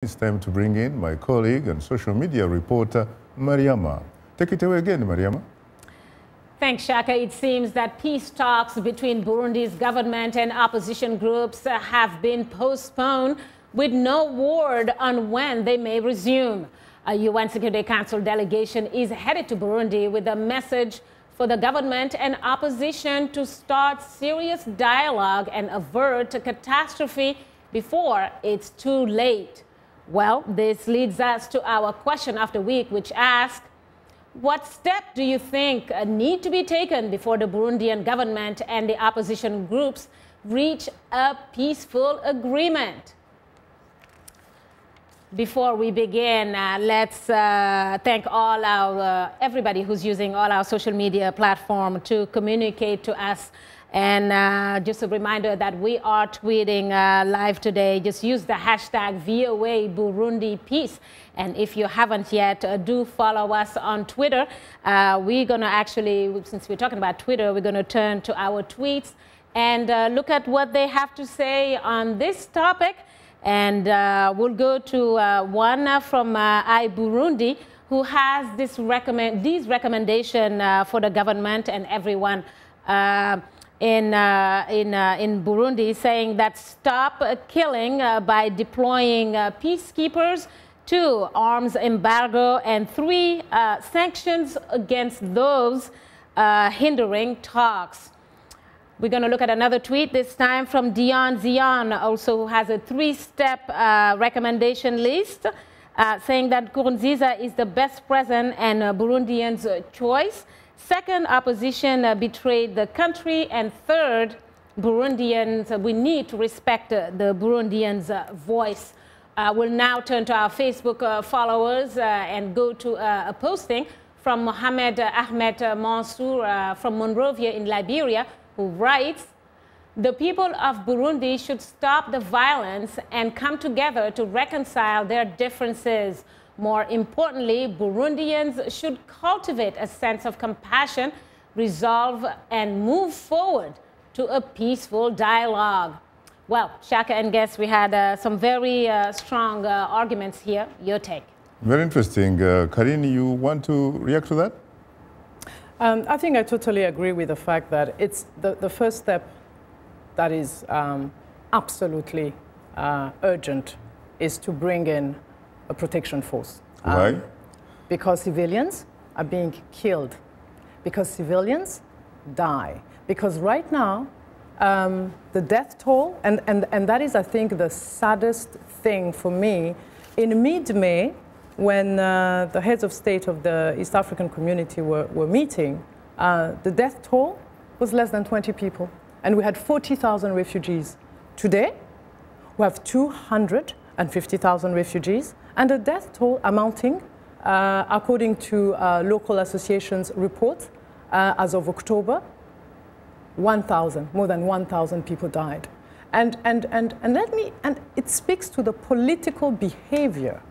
It's time to bring in my colleague and social media reporter, Mariama. Take it away again, Mariama. Thanks, Shaka. It seems that peace talks between Burundi's government and opposition groups have been postponed with no word on when they may resume. A UN Security Council delegation is headed to Burundi with a message for the government and opposition to start serious dialogue and avert a catastrophe before it's too late. Well, this leads us to our question of the week, which asks, what step do you think need to be taken before the Burundian government and the opposition groups reach a peaceful agreement? Before we begin, let's thank all our everybody who's using all our social media platform to communicate to us. And just a reminder that we are tweeting live today. Just use the hashtag VOA Burundi Peace. And if you haven't yet, do follow us on Twitter. We're going to actually, since we're talking about Twitter, we're going to turn to our tweets and look at what they have to say on this topic. And we'll go to one from Burundi, who has these recommendations for the government and everyone in Burundi, saying that stop killing by deploying peacekeepers, 2, arms embargo, and 3, sanctions against those hindering talks. We're going to look at another tweet, this time from Dion Zion, also who has a 3-step recommendation list, saying that Nkrunziza is the best president and Burundians' choice. 2nd, opposition betrayed the country. And 3rd, Burundians, we need to respect the Burundians' voice. We'll now turn to our Facebook followers and go to a posting from Mohamed Ahmed Mansour from Monrovia in Liberia, who writes, the people of Burundi should stop the violence and come together to reconcile their differences. More importantly, Burundians should cultivate a sense of compassion, resolve, and move forward to a peaceful dialogue. Well, Shaka and guests, we had some very strong arguments here. Your take. Very interesting. Carine, you want to react to that? I think I totally agree with the fact that it's the first step that is absolutely urgent is to bring in a protection force. Why? Because civilians are being killed, because civilians die. Because right now, the death toll, and that is, I think, the saddest thing for me, in mid-May, when the heads of state of the East African community were meeting, the death toll was less than 20 people. And we had 40,000 refugees. Today, we have 250,000 refugees, and a death toll amounting, according to local associations' reports, as of October, 1,000, more than 1,000 people died. And it speaks to the political behavior,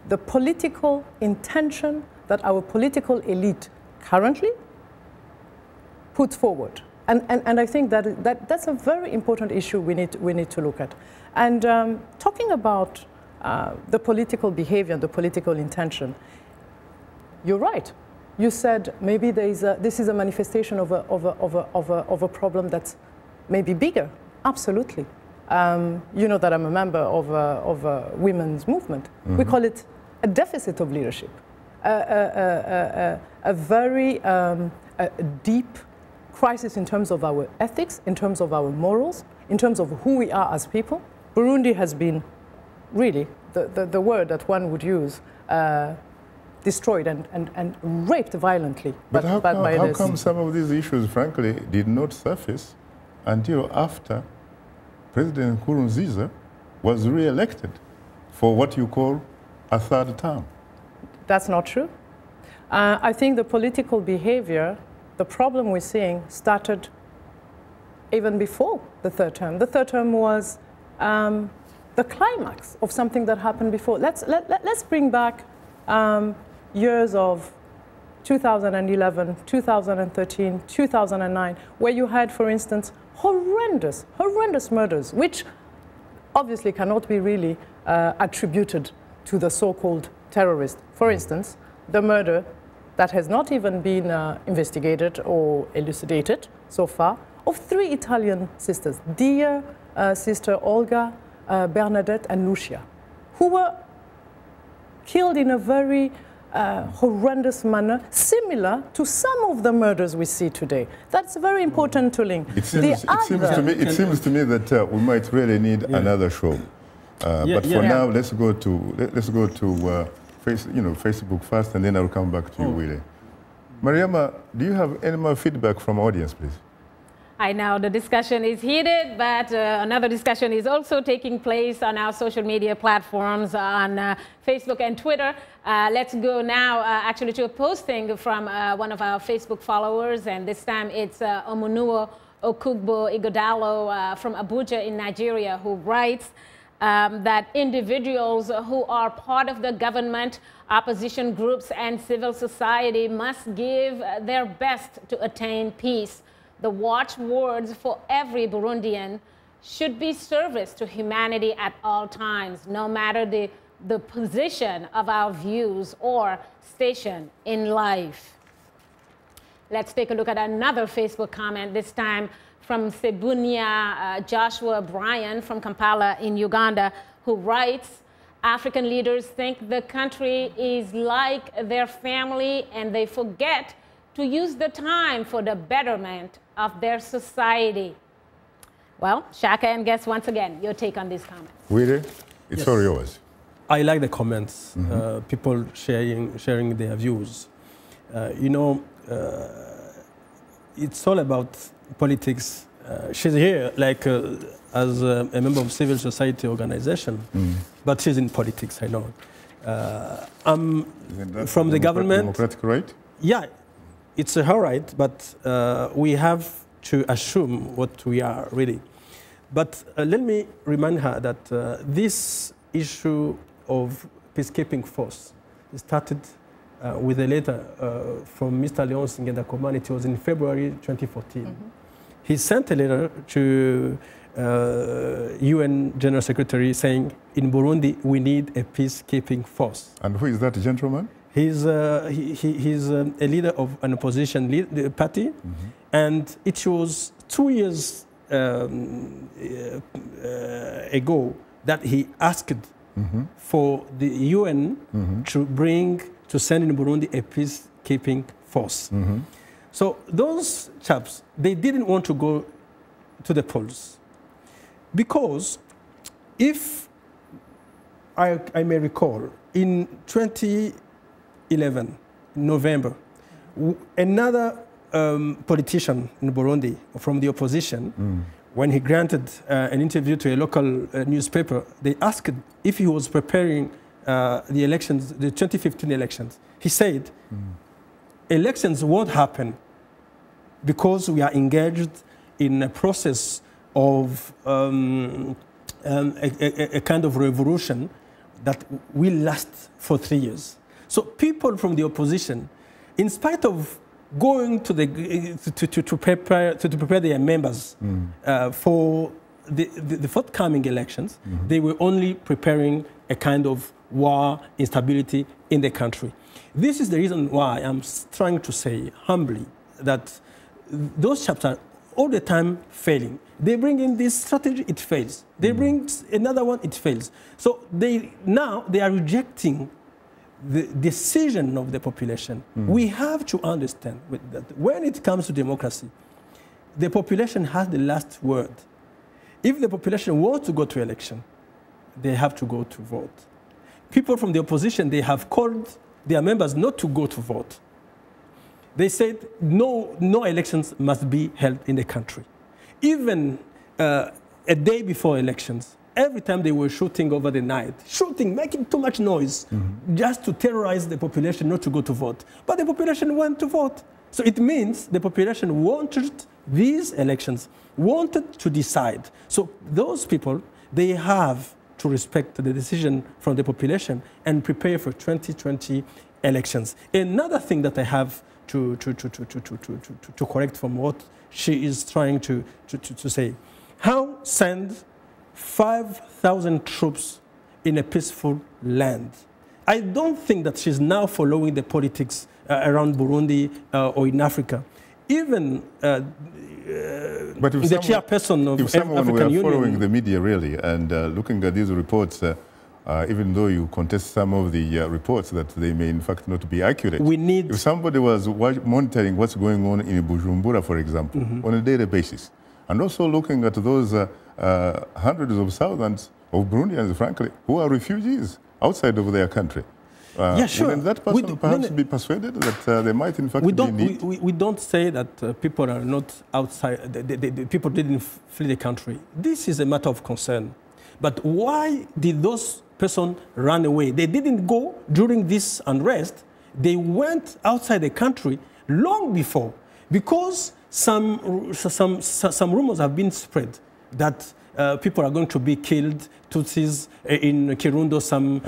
the political intention that our political elite currently puts forward. And I think that's a very important issue we need to look at. And talking about the political behavior, the political intention, you're right. You said maybe this is a manifestation of a problem that's maybe bigger. Absolutely. You know that I'm a member of a women's movement. Mm-hmm. We call it a deficit of leadership, a very deep crisis in terms of our ethics, in terms of our morals, in terms of who we are as people. Burundi has been really the word that one would use, destroyed and raped violently. But how come some of these issues, frankly, did not surface until after President Nkrunziza was re-elected for what you call a 3rd term? That's not true. I think the political behavior, the problem we're seeing, started even before the 3rd term. The 3rd term was the climax of something that happened before. Let's bring back years of 2011, 2013, 2009, where you had, for instance, horrendous murders, which obviously cannot be really attributed to the so-called terrorists. For instance, the murder that has not even been investigated or elucidated so far of 3 Italian sisters, dear sister Olga, Bernadette and Lucia, who were killed in a very horrendous manner, similar to some of the murders we see today. That's very important to link. It seems to me that we might really need another show. But for now, let's go to Facebook first, and then I'll come back to you, Willy. Mariama, do you have any more feedback from audience, please? I know the discussion is heated, but another discussion is also taking place on our social media platforms on Facebook and Twitter. Let's go now actually to a posting from one of our Facebook followers, and this time it's Omunuo Okugbo Igodalo from Abuja in Nigeria, who writes that individuals who are part of the government, opposition groups and civil society must give their best to attain peace. The watchwords for every Burundian should be service to humanity at all times, no matter the position of our views or station in life. Let's take a look at another Facebook comment, this time from Sebunia Joshua Bryan from Kampala in Uganda, who writes, African leaders think the country is like their family and they forget to use the time for the betterment of their society. Well, Shaka and Guest, once again, your take on these comments. Willy, it's all yours. I like the comments, people sharing their views. It's all about politics. She's here like as a member of civil society organization, but she's in politics, I know. I'm from the government. Democratic right? Yeah, it's her right, but we have to assume what we are really. But let me remind her that this issue of peacekeeping force started with a letter from Mr. Leon Singenda Komani. It was in February 2014. He sent a letter to UN General Secretary saying, in Burundi, we need a peacekeeping force. And who is that gentleman? He's a leader of an opposition party, and it was 2 years ago that he asked for the UN to send in Burundi a peacekeeping force. So those chaps, they didn't want to go to the polls because if I may recall, in 2011, November, another politician in Burundi from the opposition, when he granted an interview to a local newspaper, they asked if he was preparing the elections, the 2015 elections. He said, elections won't happen because we are engaged in a process of a kind of revolution that will last for 3 years. So people from the opposition, in spite of going to prepare their members for the forthcoming elections, they were only preparing a kind of war, instability in the country. This is the reason why I'm trying to say humbly that those chaps are all the time failing. They bring in this strategy, it fails. They bring another one, it fails. So now they are rejecting the decision of the population. We have to understand that when it comes to democracy, the population has the last word. If the population wants to go to election, they have to go to vote. People from the opposition, they have called their members not to go to vote. They said no elections must be held in the country. Even a day before elections, every time they were shooting over the night, making too much noise, just to terrorize the population not to go to vote. But the population went to vote. So it means the population wanted these elections, wanted to decide. So those people, they have to respect the decision from the population and prepare for 2020 elections. Another thing that I have to correct from what she is trying to say, how send 5,000 troops in a peaceful land. I don't think that she's now following the politics around Burundi or in Africa. Even but if the chairperson of if someone African were Union, following the media really and looking at these reports, even though you contest some of the reports that they may in fact not be accurate, if somebody was monitoring what's going on in Bujumbura, for example, on a daily basis, and also looking at those hundreds of thousands of Burundians, frankly, who are refugees outside of their country. Yeah, sure. Wouldn't that person perhaps be persuaded that they might in fact be need? We don't say that people are not outside, the people didn't flee the country. This is a matter of concern. But why did those persons run away? They didn't go during this unrest. They went outside the country long before, because some rumors have been spread that people are going to be killed. Tutsis in Kirundo, some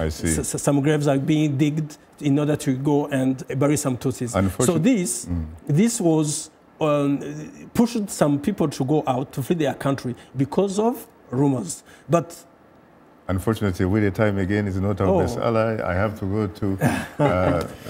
graves are being digged in order to go and bury some Tutsis. So this was pushed some people to go out to flee their country because of rumors. But unfortunately, Willy, time again is not our best ally. I have to go to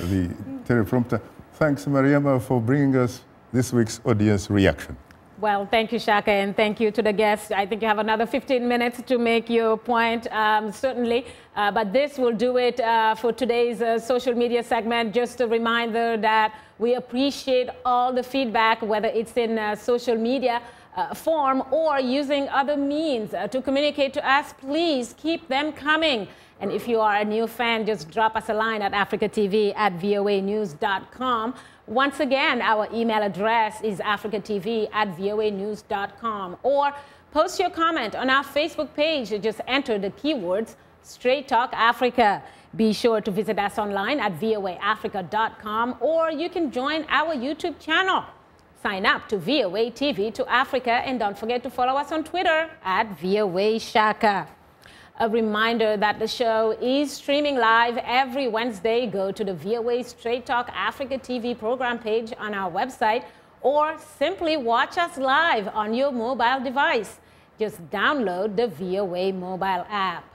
the teleprompter. Thanks, Mariama, for bringing us this week's audience reaction. Well, thank you, Shaka, and thank you to the guests. I think you have another 15 minutes to make your point, certainly. But this will do it for today's social media segment. Just a reminder that we appreciate all the feedback, whether it's in social media form or using other means to communicate to us. Please keep them coming. And if you are a new fan, just drop us a line at africatv@voanews.com. Once again, our email address is africatv@voanews.com, or post your comment on our Facebook page. Just enter the keywords Straight Talk Africa. Be sure to visit us online at voaafrica.com, or you can join our YouTube channel. Sign up to VOA TV to Africa, and don't forget to follow us on Twitter at VOA Shaka. A reminder that the show is streaming live every Wednesday. Go to the VOA Straight Talk Africa TV program page on our website, or simply watch us live on your mobile device. Just download the VOA mobile app.